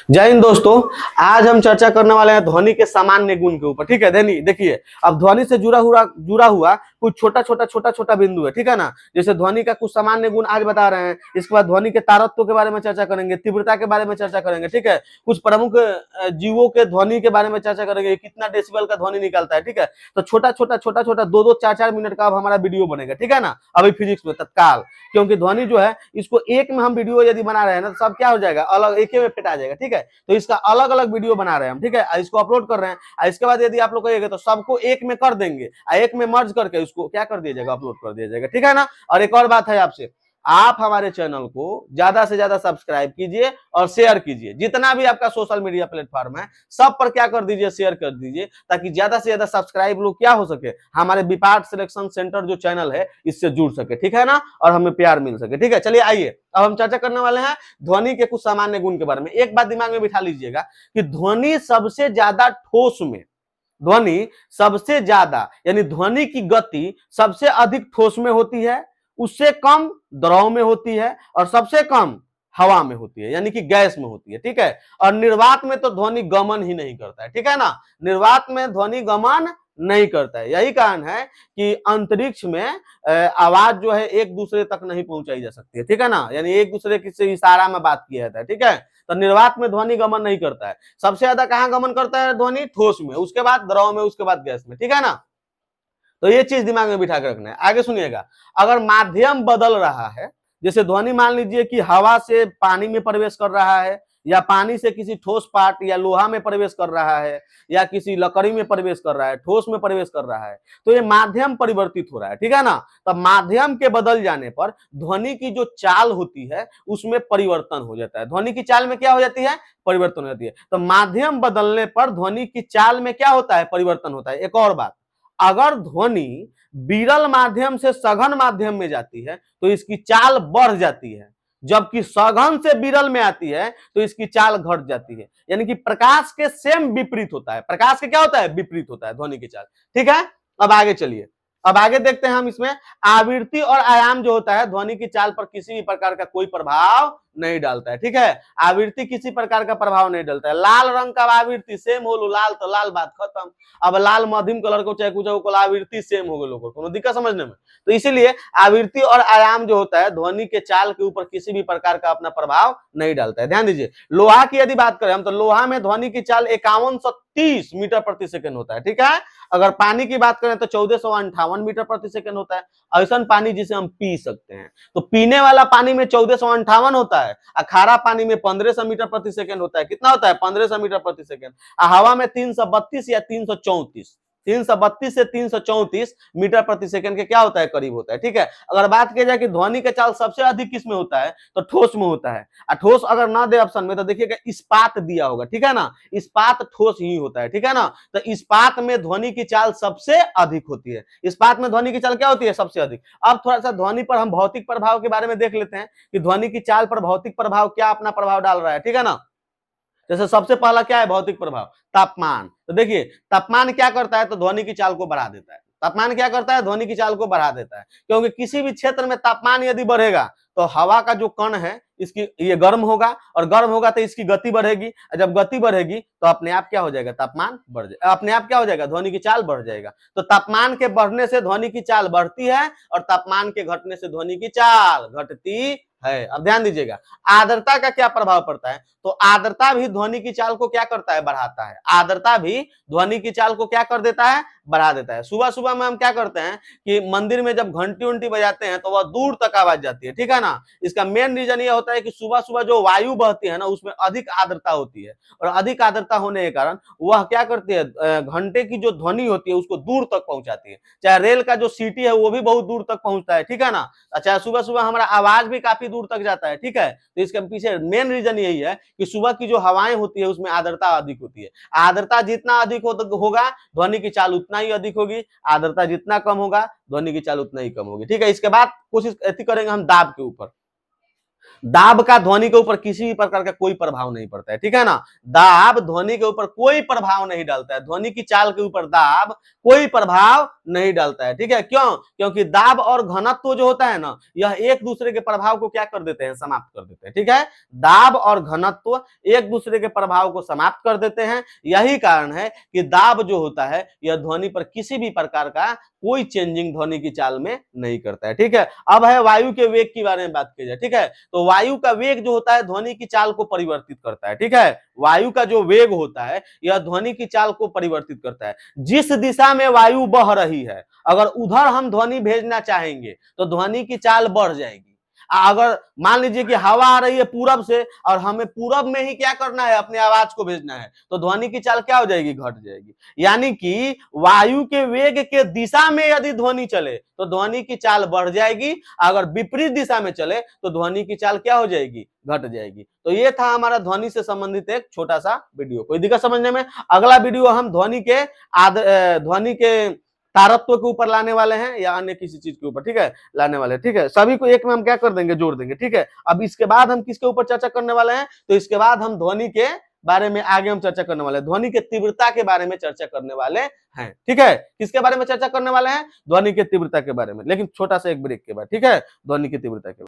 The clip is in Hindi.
जय हिंद दोस्तों। आज हम चर्चा करने वाले हैं ध्वनि के सामान्य गुण के ऊपर। ठीक है, देखिए, अब ध्वनि से जुड़ा हुआ कुछ छोटा छोटा बिंदु है। ठीक है ना। जैसे ध्वनि का कुछ सामान्य गुण आज बता रहे हैं, इसके बाद ध्वनि के तारत्व के बारे में चर्चा करेंगे, तीव्रता के बारे में चर्चा करेंगे। ठीक है, कुछ प्रमुख जीवों के ध्वनि के बारे में चर्चा करेंगे, कितना डेसिबल का ध्वनि निकलता है। ठीक है, तो छोटा छोटा 2-2 4-4 मिनट का अब हमारा वीडियो बनेगा। ठीक है ना, अभी फिजिक्स में तत्काल, क्योंकि ध्वनि जो है इसको एक में हम वीडियो यदि बना रहे हैं ना, तो सब क्या हो जाएगा, अलग एक में फिट आ जाएगा। ठीक है, तो इसका अलग अलग वीडियो बना रहे हैं हम। ठीक है, इसको अपलोड कर रहे हैं। इसके बाद यदि आप लोग कहिएगा तो सबको एक में कर देंगे, एक में मर्ज करके उसको क्या कर दिया जाएगा, अपलोड कर दिया जाएगा। ठीक है ना। और एक और बात है आपसे, आप हमारे चैनल को ज्यादा से ज्यादा सब्सक्राइब कीजिए और शेयर कीजिए। जितना भी आपका सोशल मीडिया प्लेटफॉर्म है सब पर क्या कर दीजिए, शेयर कर दीजिए, ताकि ज्यादा से ज्यादा सब्सक्राइब लोग क्या हो सके, हमारे बीपार्ट सिलेक्शन सेंटर जो चैनल है इससे जुड़ सके। ठीक है ना, और हमें प्यार मिल सके। ठीक है, चलिए आइए अब हम चर्चा करने वाले हैं ध्वनि के कुछ सामान्य गुण के बारे में। एक बात दिमाग में बिठा लीजिएगा कि ध्वनि सबसे ज्यादा ठोस में, ध्वनि सबसे ज्यादा यानी ध्वनि की गति सबसे अधिक ठोस में होती है, उससे कम द्रव में होती है, और सबसे कम हवा में होती है, यानी कि गैस में होती है। ठीक है, और निर्वात में तो ध्वनि गमन ही नहीं करता है। ठीक है ना, निर्वात में ध्वनि गमन नहीं करता है। यही कारण है कि अंतरिक्ष में आवाज जो है एक दूसरे तक नहीं पहुंचाई जा सकती है। ठीक है ना, यानी एक दूसरे से इशारा में बात किया जाता है। ठीक है, तो निर्वात में ध्वनि गमन नहीं करता है। सबसे ज्यादा कहां गमन करता है ध्वनि, ठोस में, उसके बाद द्रव में, उसके बाद गैस में। ठीक है ना, तो ये चीज दिमाग में बिठा के रखना है। आगे सुनिएगा, अगर माध्यम बदल रहा है, जैसे ध्वनि मान लीजिए कि हवा से पानी में प्रवेश कर रहा है, या पानी से किसी ठोस पार्ट या लोहा में प्रवेश कर रहा है, या किसी लकड़ी में प्रवेश कर रहा है, ठोस में प्रवेश कर रहा है, तो ये माध्यम परिवर्तित हो रहा है। ठीक है ना, तब माध्यम के बदल जाने पर ध्वनि की जो चाल होती है उसमें परिवर्तन हो जाता है। ध्वनि की चाल में क्या हो जाती है, परिवर्तन हो जाती है। तो माध्यम बदलने पर ध्वनि की चाल में क्या होता है, परिवर्तन होता है। एक और बात, अगर ध्वनि विरल माध्यम से सघन माध्यम में जाती है तो इसकी चाल बढ़ जाती है, जबकि सघन से विरल में आती है तो इसकी चाल घट जाती है। यानी कि प्रकाश के सेम विपरीत होता है, प्रकाश के क्या होता है, विपरीत होता है ध्वनि की चाल। ठीक है, अब आगे चलिए, अब आगे देखते हैं हम इसमें आवृत्ति और आयाम जो होता है ध्वनि की चाल पर किसी भी प्रकार का कोई प्रभाव नहीं डालता है। ठीक है, आवृत्ति किसी प्रकार का प्रभाव नहीं डालता है। लाल रंग का आवृत्ति सेम हो लो लाल, तो लाल बात खत्म। अब लाल मध्यम कलर को चाहे कुछ को आवृत्ति सेम हो गए, लोगों को दिक्कत समझने में। तो इसीलिए आवृत्ति और आयाम जो होता है ध्वनि के चाल के ऊपर किसी भी प्रकार का अपना प्रभाव नहीं डालता है। ध्यान दीजिए, लोहा की यदि बात करें हम, तो लोहा में ध्वनि की चाल 5130 मीटर प्रति सेकंड होता है। ठीक है, अगर पानी की बात करें तो 1458 मीटर प्रति सेकंड होता है। ऐसा पानी जिसे हम पी सकते हैं, तो पीने वाला पानी में 1458 होता है, और खारा पानी में 1500 मीटर प्रति सेकंड होता है। कितना होता है, 1500 मीटर प्रति सेकंड। हवा में 332 या 334, 332 से 334 मीटर प्रति सेकंड के क्या होता है, करीब होता है। ठीक है, अगर बात की जाए कि ध्वनि का चाल सबसे अधिक किस में होता है, तो ठोस में होता है। और ठोस अगर ना दे ऑप्शन में तो देखिएगा इस्पात दिया होगा। ठीक है ना, इस्पात ठोस ही होता है। ठीक है ना, तो इस्पात में ध्वनि की चाल सबसे अधिक होती है। इस्पात में ध्वनि की चाल क्या होती है, सबसे अधिक। अब थोड़ा सा ध्वनि पर हम भौतिक प्रभाव के बारे में देख लेते हैं कि ध्वनि की चाल पर भौतिक प्रभाव क्या अपना प्रभाव डाल रहा है। ठीक है ना, जैसे सबसे पहला क्या है भौतिक प्रभाव, तापमान। तो देखिए तापमान क्या करता है, तो ध्वनि की चाल को बढ़ा देता है। तापमान क्या करता है, ध्वनि की चाल को बढ़ा देता है, क्योंकि किसी भी क्षेत्र में तापमान यदि बढ़ेगा तो हवा का जो कण है इसकी ये गर्म होगा, और गर्म होगा तो इसकी गति बढ़ेगी, और जब गति बढ़ेगी तो अपने आप क्या हो जाएगा, तापमान बढ़ जाएगा, अपने आप क्या हो जाएगा, ध्वनि की चाल बढ़ जाएगा। तो तापमान के बढ़ने से ध्वनि की चाल बढ़ती है, और तापमान के घटने से ध्वनि की चाल घटती है। अब ध्यान दीजिएगा, आर्द्रता का क्या प्रभाव पड़ता है, तो आर्द्रता भी ध्वनि की चाल को क्या करता है, बढ़ाता है। आर्द्रता भी ध्वनि की चाल को क्या कर देता है, बढ़ा देता है। सुबह सुबह में हम क्या करते हैं कि मंदिर में जब घंटी उंटी बजाते हैं तो वह दूर तक आवाज जाती है। ठीक है ना, इसका मेन रीजन ये होता है कि सुबह सुबह जो वायु बहती है ना उसमें अधिक आर्द्रता होती है, और अधिक आर्द्रता होने के कारण वह क्या करती है, घंटे की जो ध्वनि होती है उसको दूर तक पहुंचाती है। चाहे रेल का जो सीटी है वो भी बहुत दूर तक पहुंचता है। ठीक है ना, चाहे सुबह सुबह हमारा आवाज भी काफी दूर तक जाता है। ठीक है, तो इसके पीछे मेन रीजन यही है कि सुबह की जो हवाएं होती है उसमें आर्द्रता अधिक होती है। आर्द्रता जितना अधिक होगा ध्वनि की चाल उतना ही अधिक होगी, आर्द्रता जितना कम होगा ध्वनि की चाल उतना ही कम होगी। ठीक है, इसके बाद कोशिश करेंगे हम दाब के ऊपर। दाब का ध्वनि के ऊपर किसी भी प्रकार का कोई प्रभाव नहीं पड़ता है, ठीक है ना। दाब ध्वनि के ऊपर कोई प्रभाव नहीं डालता है, ध्वनि की चाल के ऊपर दाब कोई प्रभाव नहीं डालता है, ठीक है। क्यों? क्योंकि दाब और घनत्व जो होता है ना, यह एक दूसरे के प्रभाव को क्या कर देते हैं, समाप्त कर देते हैं, ठीक है। दाब और घनत्व एक दूसरे के प्रभाव को समाप्त कर देते हैं। यही कारण है कि दाब जो होता है यह ध्वनि पर किसी भी प्रकार का कोई चेंजिंग ध्वनि की चाल में नहीं करता है, ठीक है। अब है वायु के वेग के बारे में बात की जाए, ठीक है। तो वायु का वेग जो होता है ध्वनि की चाल को परिवर्तित करता है, ठीक है। वायु का जो वेग होता है यह ध्वनि की चाल को परिवर्तित करता है। जिस दिशा में वायु बह रही है, अगर उधर हम ध्वनि भेजना चाहेंगे तो ध्वनि की चाल बढ़ जाएगी। अगर मान लीजिए कि हवा आ रही है पूरब से और हमें पूरब में ही क्या करना है, अपने आवाज को भेजना है, तो ध्वनि की चाल क्या हो जाएगी, घट जाएगी। यानी कि वायु के वेग के दिशा में यदि ध्वनि चले तो ध्वनि की चाल बढ़ जाएगी, अगर विपरीत दिशा में चले तो ध्वनि की चाल क्या हो जाएगी, घट जाएगी। तो ये था हमारा ध्वनि से संबंधित एक छोटा सा वीडियो। कोई दिक्कत समझने में? अगला वीडियो हम ध्वनि के तारत्व के ऊपर लाने वाले हैं या अन्य किसी चीज के ऊपर, ठीक है, लाने वाले हैं, ठीक है। सभी को एक में हम क्या कर देंगे, जोड़ देंगे, ठीक है। अब इसके बाद हम किसके ऊपर चर्चा करने वाले हैं, तो इसके बाद हम ध्वनि के बारे में आगे हम चर्चा करने वाले हैं, ध्वनि के तीव्रता के बारे में चर्चा करने वाले हैं, ठीक है। किसके बारे में चर्चा करने वाले हैं, ध्वनि के तीव्रता के बारे में, लेकिन छोटा सा एक ब्रेक के बाद, ठीक है, ध्वनि की तीव्रता के बाद।